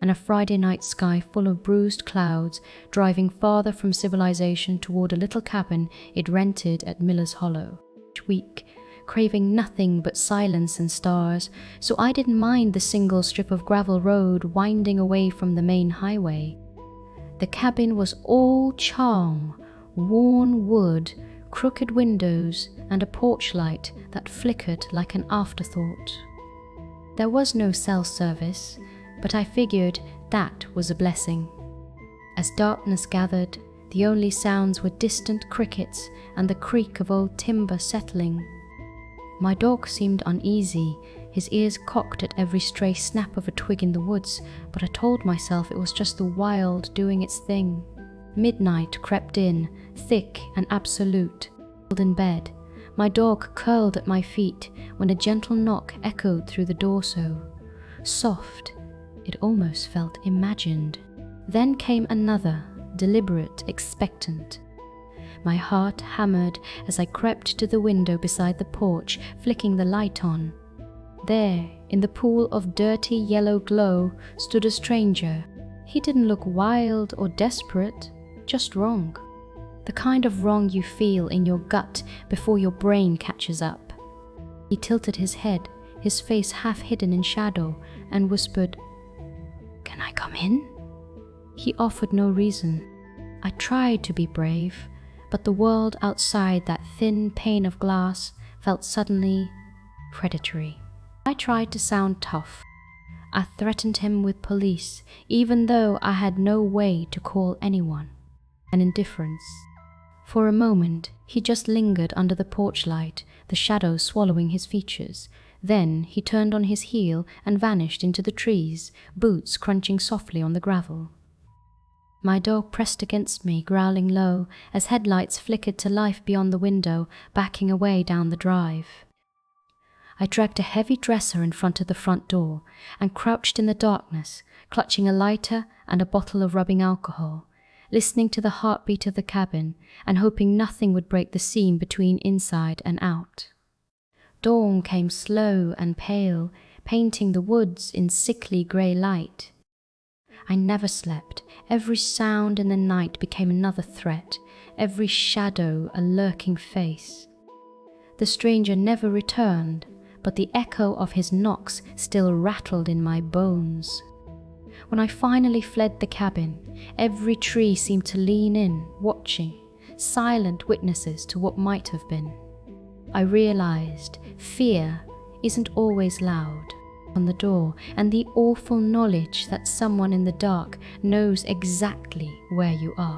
and a Friday night sky full of bruised clouds driving farther from civilization toward a little cabin it rented at Miller's Hollow. Each week, craving nothing but silence and stars, so I didn't mind the single strip of gravel road winding away from the main highway. The cabin was all charm, worn wood, crooked windows, and a porch light that flickered like an afterthought. There was no cell service, but I figured that was a blessing. As darkness gathered, the only sounds were distant crickets and the creak of old timber settling. My dog seemed uneasy, his ears cocked at every stray snap of a twig in the woods, but I told myself it was just the wild doing its thing. Midnight crept in, thick and absolute. In bed, my dog curled at my feet when a gentle knock echoed through the door-sill. Soft, it almost felt imagined. Then came another, deliberate, expectant. My heart hammered as I crept to the window beside the porch, flicking the light on. There, in the pool of dirty yellow glow, stood a stranger. He didn't look wild or desperate, just wrong. The kind of wrong you feel in your gut before your brain catches up. He tilted his head, his face half hidden in shadow, and whispered, "Can I come in?" He offered no reason. I tried to be brave, but the world outside that thin pane of glass felt suddenly predatory. I tried to sound tough. I threatened him with police, even though I had no way to call anyone. An indifference. For a moment, he just lingered under the porch light, the shadow swallowing his features. Then he turned on his heel and vanished into the trees, boots crunching softly on the gravel. My dog pressed against me, growling low, as headlights flickered to life beyond the window, backing away down the drive. I dragged a heavy dresser in front of the front door and crouched in the darkness, clutching a lighter and a bottle of rubbing alcohol, listening to the heartbeat of the cabin and hoping nothing would break the seam between inside and out. Dawn came slow and pale, painting the woods in sickly grey light. I never slept. Every sound in the night became another threat, every shadow a lurking face. The stranger never returned, but the echo of his knocks still rattled in my bones. When I finally fled the cabin, every tree seemed to lean in, watching, silent witnesses to what might have been. I realized fear isn't always loud. On the door, and the awful knowledge that someone in the dark knows exactly where you are.